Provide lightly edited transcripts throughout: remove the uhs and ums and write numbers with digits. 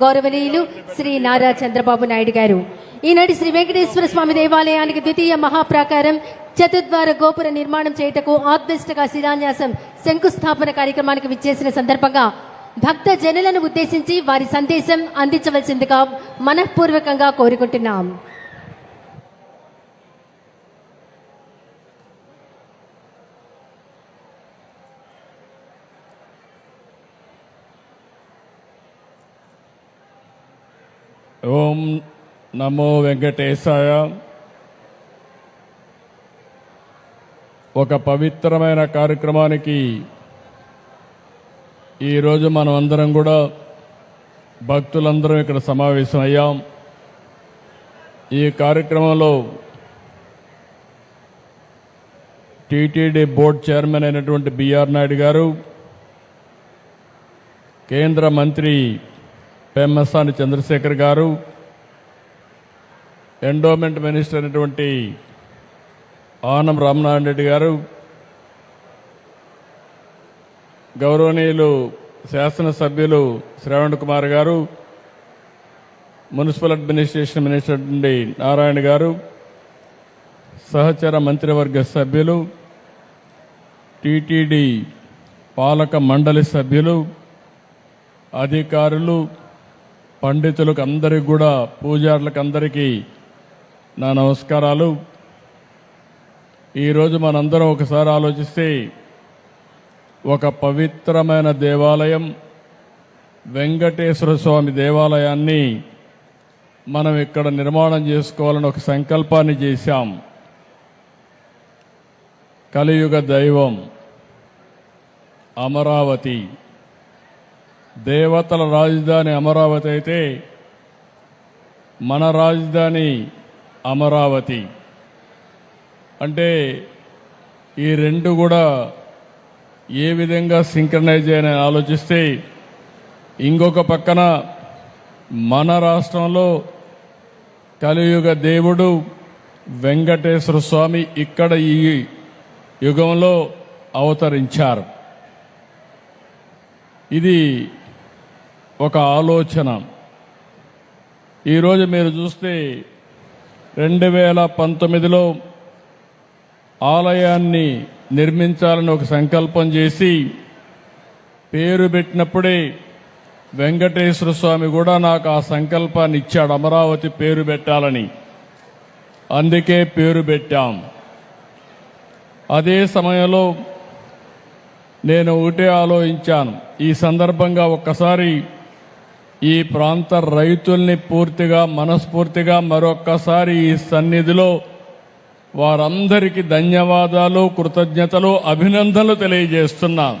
గౌరవనీయులు శ్రీ నారా చంద్రబాబు నాయుడు గారు ఈనాటి శ్రీ వెంకటేశ్వర స్వామి దేవాలయానికి ద్వితీయ మహాప్రాకారం చతుర్ద్వార గోపుర నిర్మాణం చేయుటకు ఆద్విష్టగా శిలాన్యాసం శంకుస్థాపన కార్యక్రమానికి విచ్చేసిన సందర్భంగా భక్త జనులను ఉద్దేశించి వారి సందేశం అందించవలసిందిగా మనఃపూర్వకంగా కోరుకుంటున్నాం. ఓం నమో వెంకటేశాయ. ఒక పవిత్రమైన కార్యక్రమానికి ఈరోజు మనం అందరం కూడా భక్తులందరం ఇక్కడ సమావేశమయ్యాం. ఈ కార్యక్రమంలో టీటీడీ బోర్డు చైర్మన్ అయినటువంటి బిఆర్ నాయుడు గారు, కేంద్ర మంత్రి పెమ్మసాని చంద్రశేఖర్ గారు, ఎండోమెంట్ మినిస్టర్ అయినటువంటి ఆనం రామనారాయణ రెడ్డి గారు, గౌరవనీయులు శాసనసభ్యులు శ్రావణ్ కుమార్ గారు, మున్సిపల్ అడ్మినిస్ట్రేషన్ మినిస్టర్ నుండి నారాయణ గారు, సహచర మంత్రివర్గ సభ్యులు, టీటీడీ పాలక మండలి సభ్యులు, అధికారులు, పండితులకు అందరికీ కూడా, పూజారులకు అందరికీ నా నమస్కారాలు. ఈరోజు మనందరం ఒకసారి ఆలోచిస్తే ఒక పవిత్రమైన దేవాలయం వెంకటేశ్వర స్వామి దేవాలయాన్ని మనం ఇక్కడ నిర్మాణం చేసుకోవాలని ఒక సంకల్పాన్ని చేశాం. కలియుగ దైవం అమరావతి, దేవతల రాజధాని అమరావతి అయితే మన రాజధాని అమరావతి. అంటే ఈ రెండు కూడా ఏ విధంగా సింక్రనైజ్ అయ్యాయని ఆలోచిస్తే, ఇంకొక పక్కన మన రాష్ట్రంలో కలియుగ దేవుడు వెంకటేశ్వర స్వామి ఇక్కడ ఈ యుగంలో అవతరించారు. ఇది ఒక ఆలోచన. ఈరోజు మీరు చూస్తే 2019లో ఆలయాన్ని నిర్మించాలని ఒక సంకల్పం చేసి పేరు పెట్టినప్పుడే వెంకటేశ్వర స్వామి కూడా నాకు ఆ సంకల్పాన్ని ఇచ్చాడు, అమరావతి పేరు పెట్టాలని. అందుకే పేరు పెట్టాం. అదే సమయంలో నేను ఒకటే ఆలోచించాను, ఈ సందర్భంగా ఒక్కసారి ఈ ప్రాంత రైతుల్ని పూర్తిగా మనస్ఫూర్తిగా మరొక్కసారి ఈ సన్నిధిలో వారందరికీ ధన్యవాదాలు, కృతజ్ఞతలు, అభినందనలు తెలియజేస్తున్నాను.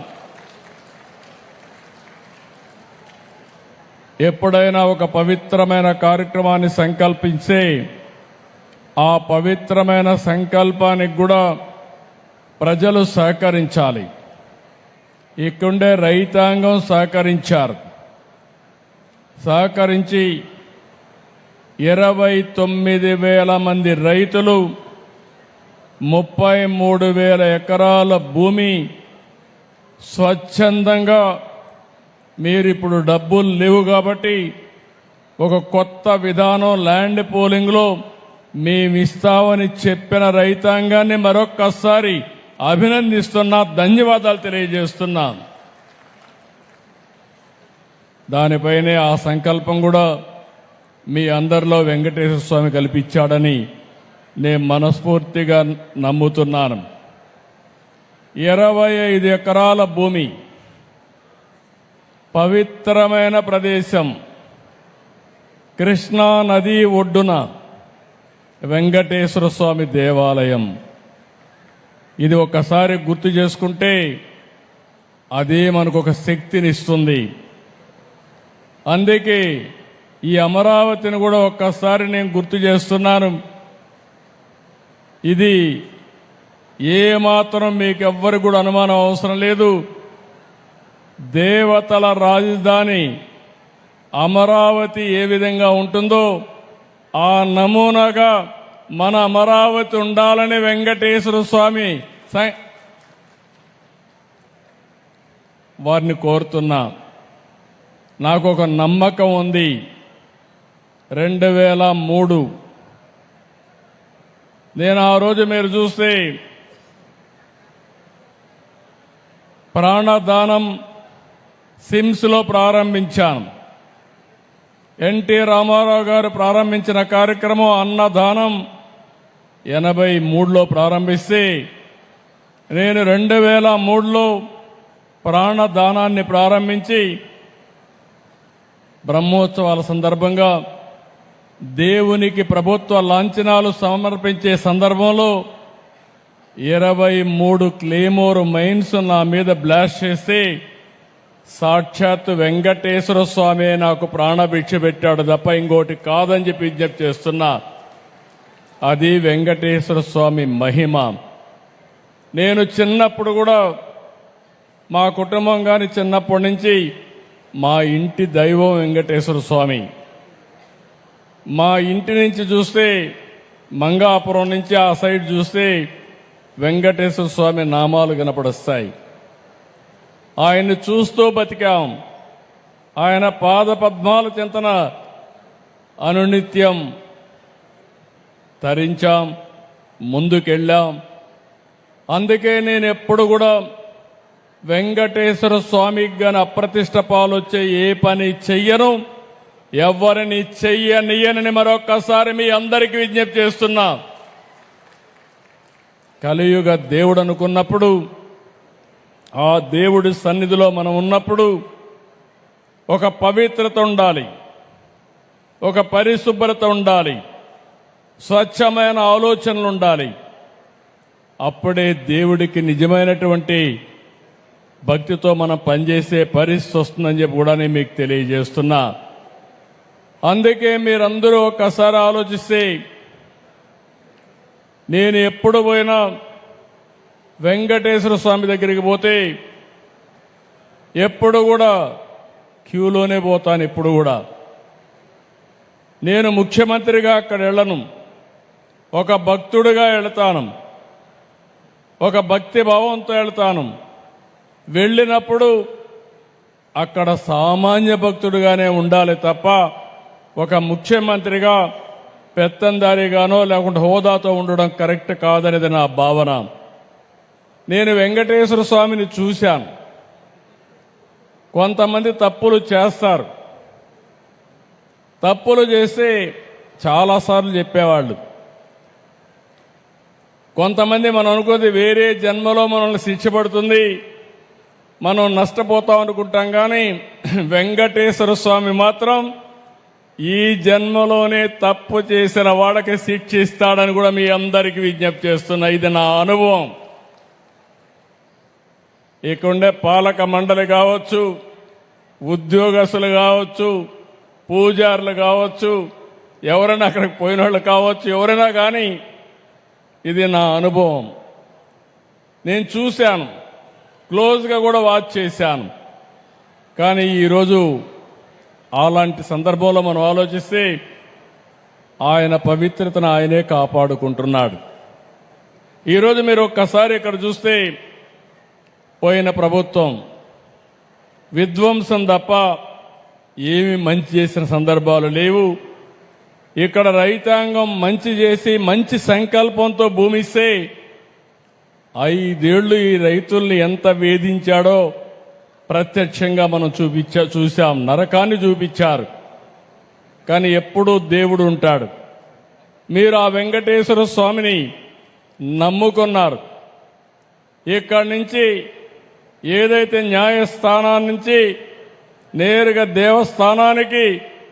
ఎప్పుడైనా ఒక పవిత్రమైన కార్యక్రమాన్ని సంకల్పిస్తే ఆ పవిత్రమైన సంకల్పానికి కూడా ప్రజలు సహకరించాలి. ఇక్కడుండే రైతాంగం సహకరించి 29,000 మంది రైతులు 33,000 ఎకరాల భూమి స్వచ్ఛందంగా, మీరిప్పుడు డబ్బులు లేవు కాబట్టి ఒక కొత్త విధానం ల్యాండ్ పూలింగ్లో మేమిస్తామని చెప్పిన రైతాంగాన్ని మరొక్కసారి అభినందిస్తున్నా, ధన్యవాదాలు తెలియజేస్తున్నా. దానిపైనే ఆ సంకల్పం కూడా మీ అందరిలో వెంకటేశ్వర స్వామి కల్పించాడని నేను మనస్ఫూర్తిగా నమ్ముతున్నాను. 25 ఎకరాల భూమి, పవిత్రమైన ప్రదేశం, కృష్ణా నది ఒడ్డున వెంకటేశ్వర స్వామి దేవాలయం. ఇది ఒక్కసారి గుర్తు చేసుకుంటే అదే మనకు ఒక శక్తినిస్తుంది. అందుకే ఈ అమరావతిని కూడా ఒక్కసారి నేను గుర్తు చేస్తున్నాను. ఇది ఏమాత్రం మీకెవ్వరు కూడా అనుమానం అవసరం లేదు. దేవతల రాజధాని అమరావతి ఏ విధంగా ఉంటుందో ఆ నమూనాగా మన అమరావతి ఉండాలని వెంకటేశ్వర స్వామి వారిని కోరుతున్నా. నాకు ఒక నమ్మకం ఉంది. 2003 నేను ఆ రోజు మీరు చూస్తే ప్రాణదానం సిమ్స్లో ప్రారంభించాను. ఎన్టీ రామారావు గారు ప్రారంభించిన కార్యక్రమం అన్నదానం 83లో ప్రారంభిస్తే నేను 2003లో ప్రాణదానాన్ని ప్రారంభించి బ్రహ్మోత్సవాల సందర్భంగా దేవునికి ప్రభుత్వ లాంఛనాలు సమర్పించే సందర్భంలో 23 క్లేమోర్ మైన్స్ నా మీద బ్లాస్ట్ చేస్తే సాక్షాత్ వెంకటేశ్వర స్వామి నాకు ప్రాణభిక్ష పెట్టాడు తప్ప ఇంకోటి కాదని చెప్పి విజ్ఞప్తి చేస్తున్నా. అది వెంకటేశ్వర స్వామి మహిమ. నేను చిన్నప్పుడు కూడా మా కుటుంబం కానీ చిన్నప్పటి నుంచి మా ఇంటి దైవం వెంకటేశ్వర స్వామి. మా ఇంటి నుంచి చూస్తే మంగాపురం నుంచి ఆ సైడ్ చూస్తే వెంకటేశ్వర స్వామి నామాలు కనపడొస్తాయి. ఆయన్ని చూస్తూ బతికాం. ఆయన పాద పద్మాల చింతన అనునిత్యం తరించాం, ముందుకెళ్ళాం. అందుకే నేను ఎప్పుడు కూడా వెంకటేశ్వర స్వామికి గాని అప్రతిష్ట పాలొచ్చే ఏ పని చెయ్యను, ఎవరిని చెయ్యనియనని మరొక్కసారి మీ అందరికీ విజ్ఞప్తి చేస్తున్నా. కలియుగ దేవుడు అనుకున్నప్పుడు, ఆ దేవుడి సన్నిధిలో మనం ఉన్నప్పుడు ఒక పవిత్రత ఉండాలి, ఒక పరిశుభ్రత ఉండాలి, స్వచ్ఛమైన ఆలోచనలు ఉండాలి. అప్పుడే దేవుడికి నిజమైనటువంటి భక్తితో మనం పనిచేసే పరిస్థితి వస్తుందని చెప్పి కూడా నేను మీకు తెలియజేస్తున్నా. అందుకే మీరందరూ ఒక్కసారి ఆలోచిస్తే, నేను ఎప్పుడు పోయినా వెంకటేశ్వర స్వామి దగ్గరికి పోతే ఎప్పుడు కూడా క్యూలోనే పోతాను. ఇప్పుడు కూడా నేను ముఖ్యమంత్రిగా అక్కడ వెళ్ళను, ఒక భక్తుడిగా వెళతాను, ఒక భక్తి భావంతో వెళ్తాను. వెళ్ళినప్పుడు అక్కడ సామాన్య భక్తుడిగానే ఉండాలి తప్ప ఒక ముఖ్యమంత్రిగా పెత్తందారిగానో లేకుంటే హోదాతో ఉండడం కరెక్ట్ కాదనేది నా భావన. నేను వెంకటేశ్వర స్వామిని చూశాను. కొంతమంది తప్పులు చేస్తారు. తప్పులు చేస్తే చాలాసార్లు చెప్పేవాళ్ళు. కొంతమంది మనం అనుకోది వేరే జన్మలో మనల్ని శిక్ష పడుతుంది, మనం నష్టపోతాం అనుకుంటాం. కానీ వెంకటేశ్వర స్వామి మాత్రం ఈ జన్మలోనే తప్పు చేసిన వాళ్ళకి శిక్షిస్తాడని కూడా మీ అందరికీ విజ్ఞప్తి చేస్తున్నా. ఇది నా అనుభవం. ఇక్కడుండే పాలక మండలి కావచ్చు, ఉద్యోగస్తులు కావచ్చు, పూజారులు కావచ్చు, ఎవరైనా అక్కడికి పోయిన వాళ్ళు కావచ్చు, ఎవరైనా కానీ ఇది నా అనుభవం. నేను చూశాను, క్లోజ్గా కూడా వాచ్ చేశాను. కానీ ఈరోజు అలాంటి సందర్భంలో మనం ఆలోచిస్తే ఆయన పవిత్రతను ఆయనే కాపాడుకుంటున్నాడు. ఈరోజు మీరు ఒక్కసారి ఇక్కడ చూస్తే పోయిన ప్రభుత్వం విధ్వంసం తప్ప ఏమి మంచి చేసిన సందర్భాలు లేవు. ఇక్కడ రైతాంగం మంచి చేసి మంచి సంకల్పంతో భూమిస్తే 5 ఏళ్లు ఈ రైతుల్ని ఎంత వేధించాడో ప్రత్యక్షంగా మనం చూశాం. నరకాన్ని చూపించారు. కానీ ఎప్పుడూ దేవుడు ఉంటాడు. మీరు ఆ వెంకటేశ్వర స్వామిని నమ్ముకున్నారు. ఇక్కడి నుంచి ఏదైతే న్యాయస్థానాన్ని నుంచి నేరుగా దేవస్థానానికి